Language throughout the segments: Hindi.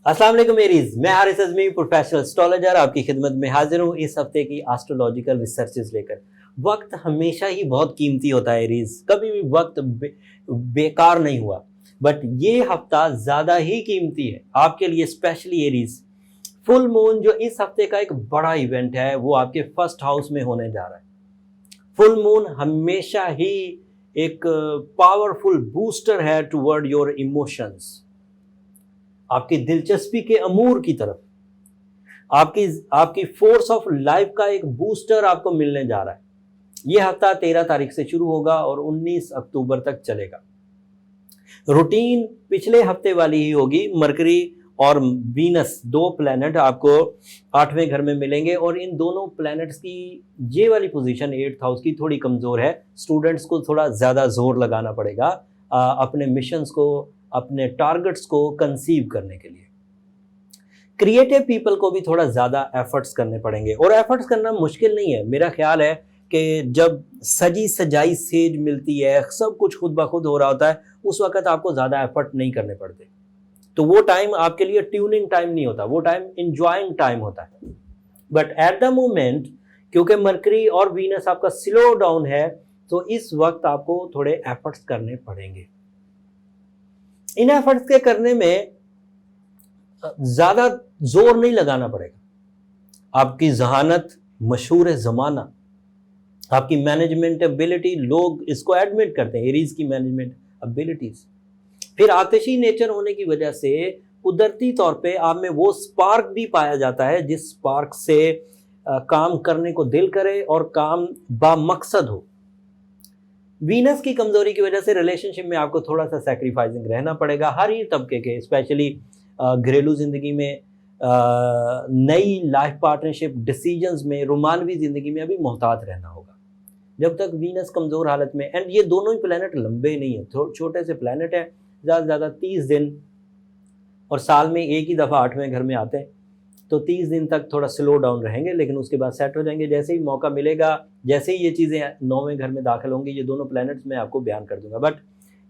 अस्सलाम वालेकुम एरीज, मैं हारिस अज़मी प्रोफेशनल एस्ट्रोलॉजर आपकी खिदमत में हाजिर हूँ इस हफ्ते की एस्ट्रोलॉजिकल रिसर्चेस लेकर। वक्त हमेशा ही बहुत कीमती होता है एरीज, कभी भी वक्त बेकार नहीं हुआ। बट ये हफ्ता ज़्यादा ही कीमती है आपके लिए, स्पेशली एरीज। फुल मून जो इस हफ्ते का एक बड़ा इवेंट है वो आपके फर्स्ट हाउस में होने जा रहा है। फुल मून हमेशा ही एक पावरफुल बूस्टर है टुवर्ड योर इमोशंस, आपकी दिलचस्पी के अमूर की तरफ। आपकी आपकी फोर्स ऑफ लाइफ का एक बूस्टर आपको मिलने जा रहा है। यह हफ्ता 13 तारीख से शुरू होगा और 19 अक्टूबर तक चलेगा। रूटीन पिछले हफ्ते वाली ही होगी। मरकरी और वीनस, दो प्लैनेट आपको 8वें घर में मिलेंगे और इन दोनों प्लैनेट्स की ये वाली पोजीशन 8th हाउस की थोड़ी कमज़ोर है। स्टूडेंट्स को थोड़ा ज़्यादा जोर लगाना पड़ेगा अपने मिशंस को, अपने टारगेट्स को कंसीव करने के लिए। क्रिएटिव पीपल को भी थोड़ा ज़्यादा एफर्ट्स करने पड़ेंगे, और एफर्ट्स करना मुश्किल नहीं है। मेरा ख्याल है कि जब सजी सजाई सेज मिलती है, सब कुछ खुद ब खुद हो रहा होता है, उस वक्त आपको ज़्यादा एफर्ट नहीं करने पड़ते। तो वो टाइम आपके लिए ट्यूनिंग टाइम नहीं होता, वो टाइम इंजॉइंग टाइम होता है। बट एट द मोमेंट, क्योंकि मरकरी और वीनस आपका स्लो डाउन है, तो इस वक्त आपको थोड़े एफर्ट्स करने पड़ेंगे। इन एफर्ट्स के करने में ज़्यादा जोर नहीं लगाना पड़ेगा। आपकी जहानत मशहूर ज़माना, आपकी मैनेजमेंट एबिलिटी, लोग इसको एडमिट करते हैं, एरीज की मैनेजमेंट एबिलिटीज। फिर आतिशी नेचर होने की वजह से कुदरती तौर पे आप में वो स्पार्क भी पाया जाता है जिस स्पार्क से काम करने को दिल करे और काम बामकसद हो। वीनस की कमजोरी की वजह से रिलेशनशिप में आपको थोड़ा सा सैक्रिफाइसिंग रहना पड़ेगा, हर ही तबके के, स्पेशली घरेलू ज़िंदगी में, नई लाइफ पार्टनरशिप डिसीजंस में, रोमानवी ज़िंदगी में अभी मोहतात रहना होगा जब तक वीनस कमज़ोर हालत में। एंड ये दोनों ही प्लैनेट लंबे नहीं है, छोटे से प्लैनेट है, ज़्यादा से ज़्यादा 30 दिन, और साल में एक ही दफ़ा 8वें घर में आते हैं, तो 30 दिन तक थोड़ा स्लो डाउन रहेंगे, लेकिन उसके बाद सेट हो जाएंगे। जैसे ही मौका मिलेगा, जैसे ही ये चीज़ें 9वें घर में दाखिल होंगी, ये दोनों प्लैनेट्स मैं आपको बयान कर दूंगा। बट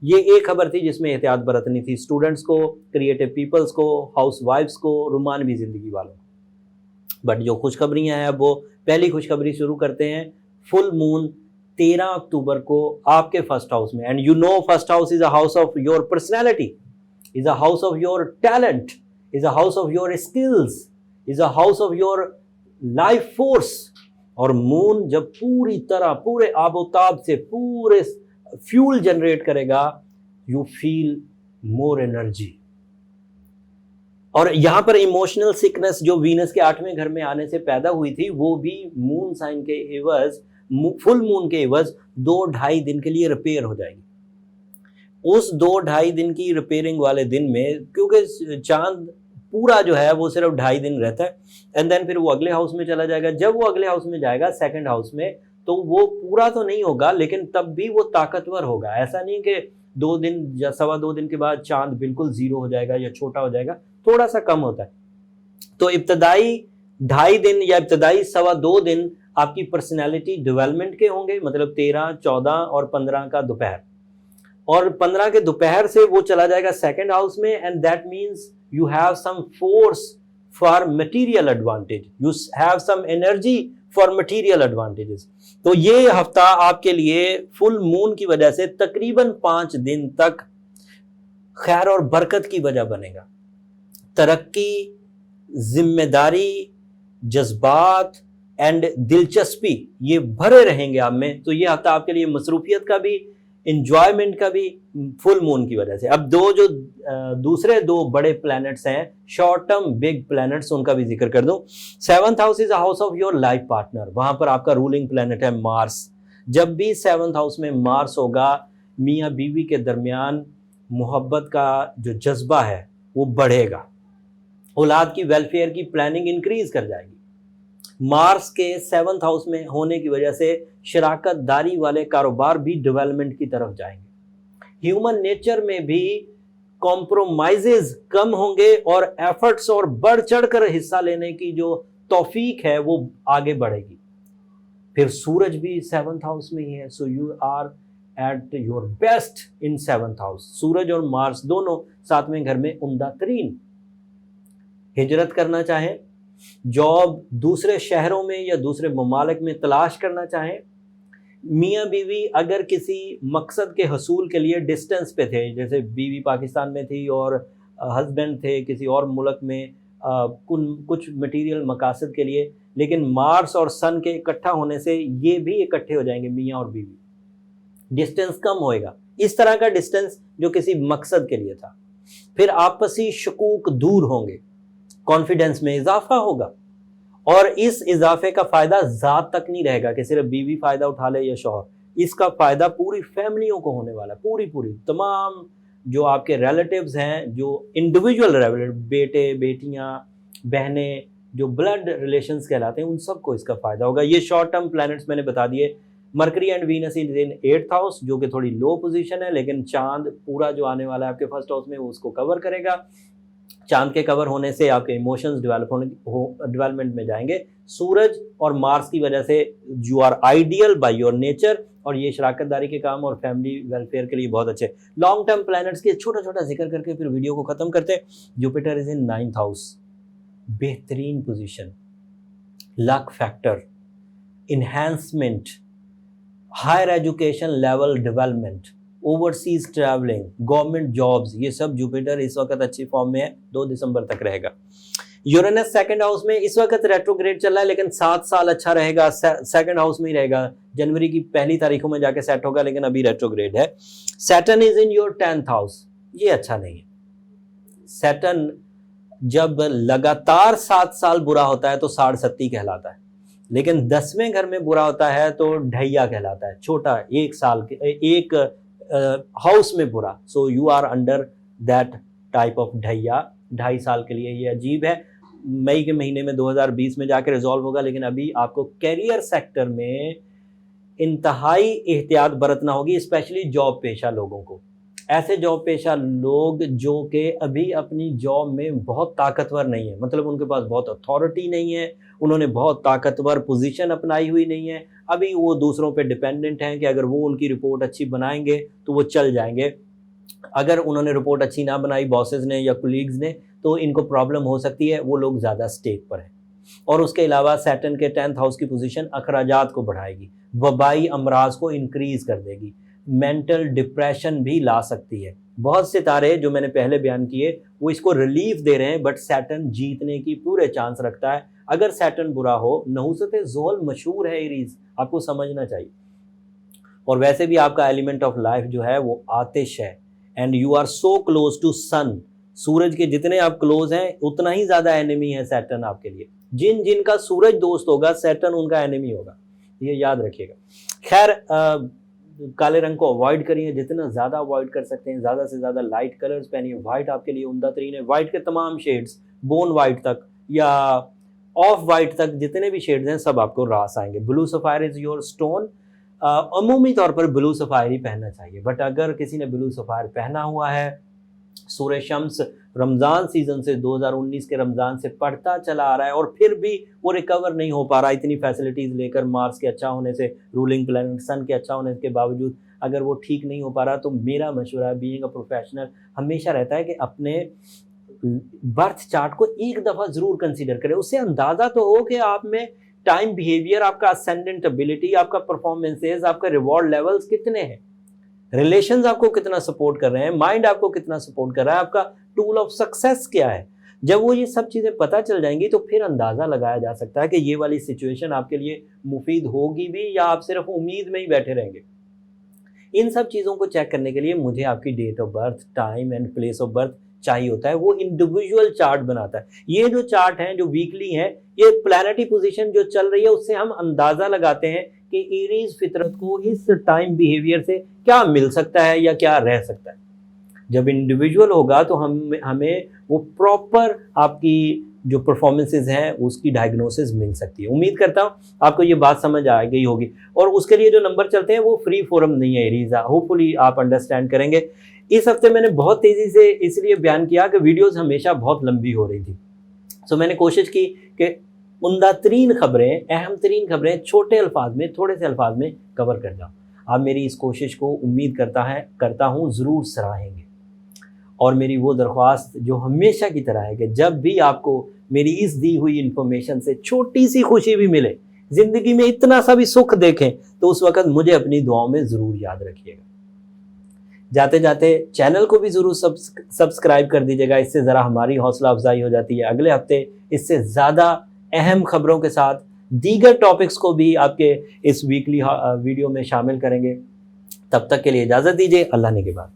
ये एक खबर थी जिसमें एहतियात बरतनी थी स्टूडेंट्स को, क्रिएटिव पीपल्स को, हाउस वाइफ्स को, रोमानवी ज़िंदगी वालों को। बट जो खुशखबरियाँ हैं, अब वो पहली खुशखबरी शुरू करते हैं। फुल मून 13 अक्टूबर को आपके फर्स्ट हाउस में, and you know first house is a house of your personality, is a house of your talent, is a house of your skills, is a house of your life force। और मून जब पूरी तरह, पूरे आबोताब से पूरे फ्यूल जनरेट करेगा, यू फील मोर एनर्जी। और यहां पर इमोशनल सिकनेस जो वीनस के 8वें घर में आने से पैदा हुई थी, वो भी मून साइन के एवज, फुल मून के एवज 2-2.5 दिन के लिए रिपेयर हो जाएगी। उस 2-2.5 दिन की रिपेयरिंग वाले दिन में, क्योंकि चांद पूरा जो है वो सिर्फ 2.5 दिन रहता है, एंड देन फिर वो अगले हाउस में चला जाएगा। जब वो अगले हाउस में जाएगा, सेकंड हाउस में, तो वो पूरा तो नहीं होगा, लेकिन तब भी वो ताकतवर होगा। ऐसा नहीं कि 2 दिन या 2.25 दिन के बाद चांद बिल्कुल जीरो हो जाएगा या छोटा हो जाएगा, थोड़ा सा कम होता है। तो इब्तदाई 2.5 दिन या इब्तदाई 2.25 दिन आपकी पर्सनैलिटी डेवलपमेंट के होंगे, मतलब 13, 14 और 15 का दोपहर, और 15 के दोपहर से वो चला जाएगा सेकंड हाउस में, and that means you have some force for material advantage, you have some energy for material advantages. तो ये हफ्ता आपके लिए फुल मून की वजह से तकरीबन 5 दिन तक खैर और बरकत की वजह बनेगा। तरक्की, जिम्मेदारी, जज्बात एंड दिलचस्पी ये भरे रहेंगे आप में। तो ये हफ्ता आपके लिए मसरूफियत का भी, इंजॉयमेंट का भी, फुल मून की वजह से। अब दूसरे दो बड़े प्लैनेट्स हैं, शॉर्ट टर्म बिग प्लैनेट्स, उनका भी जिक्र कर दूं। 7th house is a house of your life partner, वहां पर आपका रूलिंग प्लैनेट है मार्स। जब भी 7th हाउस में मार्स होगा, मियाँ बीवी के दरमियान मोहब्बत का जो जज्बा है वो बढ़ेगा, औलाद की वेलफेयर की प्लानिंग इंक्रीज कर जाएगी। मार्स के 7th हाउस में होने की वजह से शराकत दारी वाले कारोबार भी डेवलपमेंट की तरफ जाएंगे। ह्यूमन नेचर में भी कॉम्प्रोमाइजेज कम होंगे और एफर्ट्स और बढ़ चढ़कर हिस्सा लेने की जो तौफीक है वो आगे बढ़ेगी। फिर सूरज भी 7th हाउस में ही है, so you are at your best in 7th house. सूरज और मार्स दोनों 7वें घर में उम्दा तरीन। हिजरत करना चाहें, जॉब दूसरे शहरों में या दूसरे ममालिक में तलाश करना चाहें, मियाँ बीवी अगर किसी मकसद के हसूल के लिए डिस्टेंस पे थे, जैसे बीवी पाकिस्तान में थी और हस्बैंड थे किसी और मुल्क में कुछ मटेरियल मकासद के लिए, लेकिन मार्स और सन के इकट्ठा होने से ये भी इकट्ठे हो जाएंगे मियाँ और बीवी, डिस्टेंस कम होएगा, इस तरह का डिस्टेंस जो किसी मकसद के लिए था। फिर आपसी शकूक दूर होंगे, कॉन्फिडेंस में इजाफा होगा, और इस इजाफे का फायदा जात तक नहीं रहेगा कि सिर्फ बीवी फायदा उठा ले या शौहर, इसका फायदा पूरी फैमिलियों को होने वाला है, पूरी तमाम जो आपके रिलेटिव्स हैं, जो इंडिविजुअल रिलेटिव, बेटे बेटियां बहनें, जो ब्लड रिलेशंस कहलाते हैं, उन सबको इसका फायदा होगा। ये शॉर्ट टर्म प्लैनेट्स मैंने बता दिए। Mercury and Venus in 8th house, जो कि थोड़ी लो पोजीशन है, लेकिन चांद पूरा जो आने वाला है आपके फर्स्ट हाउस में वो उसको कवर करेगा। चांद के कवर होने से आपके इमोशंस डेवलपमेंट में जाएंगे। सूरज और मार्स की वजह से you are ideal by your nature, और ये शराकतदारी के काम और फैमिली वेलफेयर के लिए बहुत अच्छे। लॉन्ग टर्म प्लैनेट्स के छोटा छोटा जिक्र करके फिर वीडियो को खत्म करते हैं। Jupiter is in 9th house, बेहतरीन position, luck factor, enhancement, higher education level development, overseas travelling, government jobs, ये सब जुपिटर इस वक्त अच्छी फॉर्म में है, 2 दिसंबर तक रहेगा। यूरेनस 2nd हाउस में इस वक्त रेट्रोग्रेड चल रहा है, लेकिन 7 साल अच्छा रहेगा, 2nd हाउस में ही रहेगा, जनवरी की पहली तारीखों में जाके सेट होगा, लेकिन अभी रेट्रोग्रेड है। Saturn is in your 10th house, ये अच्छा नहीं है। सैटर्न जब लगातार 7 साल बुरा होता है तो 60 कहलाता है, लेकिन 10वें घर में बुरा होता है तो ढैया कहलाता है, छोटा, 1 साल के एक हाउस में बुरा। So you are under that type of ढैया, 2.5 साल के लिए। ये अजीब है, मई के महीने में 2020 में जाकर रिजॉल्व होगा, लेकिन अभी आपको कैरियर सेक्टर में इंतहाई एहतियात बरतना होगी, स्पेशली जॉब पेशा लोगों को। ऐसे जॉब पेशा लोग जो कि अभी अपनी जॉब में बहुत ताकतवर नहीं है, मतलब उनके पास बहुत अथॉरिटी नहीं है, उन्होंने बहुत ताकतवर पोजीशन अपनाई हुई नहीं है, अभी वो दूसरों पे डिपेंडेंट हैं कि अगर वो उनकी रिपोर्ट अच्छी बनाएंगे तो वो चल जाएंगे। अगर उन्होंने रिपोर्ट अच्छी ना बनाई बॉसेस ने या कोलीग्स ने, तो इनको प्रॉब्लम हो सकती है, वो लोग ज़्यादा स्टेक पर हैं। और उसके अलावा सैटर्न के 10th हाउस की पोजीशन अखराजात को बढ़ाएगी, वबाई अमराज को इंक्रीज कर देगी, मेंटल डिप्रेशन भी ला सकती है। बहुत से तारे जो मैंने पहले बयान किए वो इसको रिलीफ दे रहे हैं, बट सैटर्न जीतने की पूरे चांस रखता है। अगर सैटर्न बुरा हो, नहुसत ज़ोहल मशहूर है एरीज, आपको समझना चाहिए। और वैसे भी आपका एलिमेंट ऑफ लाइफ जो है वो आतिश है, and you are so close to sun. सूरज के जितने आप क्लोज हैं उतना ही ज्यादा एनिमी है सैटर्न आपके लिए। जिन जिनका सूरज दोस्त होगा सैटर्न उनका एनिमी होगा, ये याद रखिएगा। खैर, काले रंग को अवॉइड करिए, जितना ज़्यादा अवॉइड कर सकते हैं, ज़्यादा से ज़्यादा लाइट कलर्स पहनिए। वाइट आपके लिए उम्दा तरीन है, वाइट के तमाम शेड्स, बोन वाइट तक या ऑफ वाइट तक, जितने भी शेड्स हैं सब आपको रास आएंगे। Blue sapphire is your stone. अमूमी तौर पर ब्लू सफायर ही पहनना चाहिए, बट अगर किसी ने ब्लू सफायर पहना हुआ है, सूर्य शम्स रमज़ान सीजन से 2019 के रमज़ान से पढ़ता चला आ रहा है और फिर भी वो रिकवर नहीं हो पा रहा, इतनी फैसिलिटीज़ लेकर, मार्स के अच्छा होने से, रूलिंग प्लैनेट सन के अच्छा होने के बावजूद अगर वो ठीक नहीं हो पा रहा, तो मेरा मशवरा बीइंग अ प्रोफेशनल हमेशा रहता है कि अपने बर्थ चार्ट को एक दफ़ा ज़रूर कंसीडर करें। उससे अंदाज़ा तो हो कि आप में टाइम बिहेवियर, आपका असेंडेंट एबिलिटी, आपका परफॉर्मेंसेज, आपका रिवॉर्ड लेवल्स कितने हैं, रिलेशंस आपको कितना सपोर्ट कर रहे हैं, माइंड आपको कितना सपोर्ट कर रहा है, आपका टूल ऑफ सक्सेस क्या है। जब वो ये सब चीज़ें पता चल जाएंगी तो फिर अंदाज़ा लगाया जा सकता है कि ये वाली सिचुएशन आपके लिए मुफीद होगी भी या आप सिर्फ उम्मीद में ही बैठे रहेंगे। इन सब चीज़ों को चेक करने के लिए मुझे आपकी date of birth, time and place of birth चाहिए होता है, वो इंडिविजुअल चार्ट बनाता है। ये जो चार्ट हैं जो वीकली हैं, ये प्लैनेटरी पोजीशन जो चल रही है उससे हम अंदाज़ा लगाते हैं कि एरीज फितरत को इस टाइम बिहेवियर से क्या मिल सकता है या क्या रह सकता है। जब इंडिविजुअल होगा तो हमें वो प्रॉपर आपकी जो परफॉर्मेंसेज हैं उसकी डायग्नोसिस मिल सकती है। उम्मीद करता हूँ आपको ये बात समझ आ गई होगी। और उसके लिए जो नंबर चलते हैं वो फ्री फोरम नहीं है एरीज, होपफुली आप अंडरस्टैंड करेंगे। इस हफ्ते मैंने बहुत तेज़ी से इसलिए बयान किया कि वीडियोज़ हमेशा बहुत लंबी हो रही थी, सो मैंने कोशिश की कि उम्दा तरीन खबरें, अहम तरीन खबरें छोटे अल्फाज में, थोड़े से अल्फाज में कवर कर जाऊँ। आप मेरी इस कोशिश को उम्मीद करता हूँ ज़रूर सराहेंगे। और मेरी वो दरख्वास्त जो हमेशा की तरह है कि जब भी आपको मेरी इस दी हुई इन्फॉर्मेशन से छोटी सी खुशी भी मिले, ज़िंदगी में इतना सा भी सुख देखें, तो उस वक़्त मुझे अपनी दुआओं में ज़रूर याद रखिएगा। जाते जाते चैनल को भी ज़रूर सब्सक्राइब कर दीजिएगा, इससे ज़रा हमारी हौसला अफजाई हो जाती है। अगले हफ्ते इससे ज़्यादा अहम खबरों के साथ दीगर टॉपिक्स को भी आपके इस वीकली वीडियो में शामिल करेंगे। तब तक के लिए इजाज़त दीजिए। अल्लाह ने के बाद।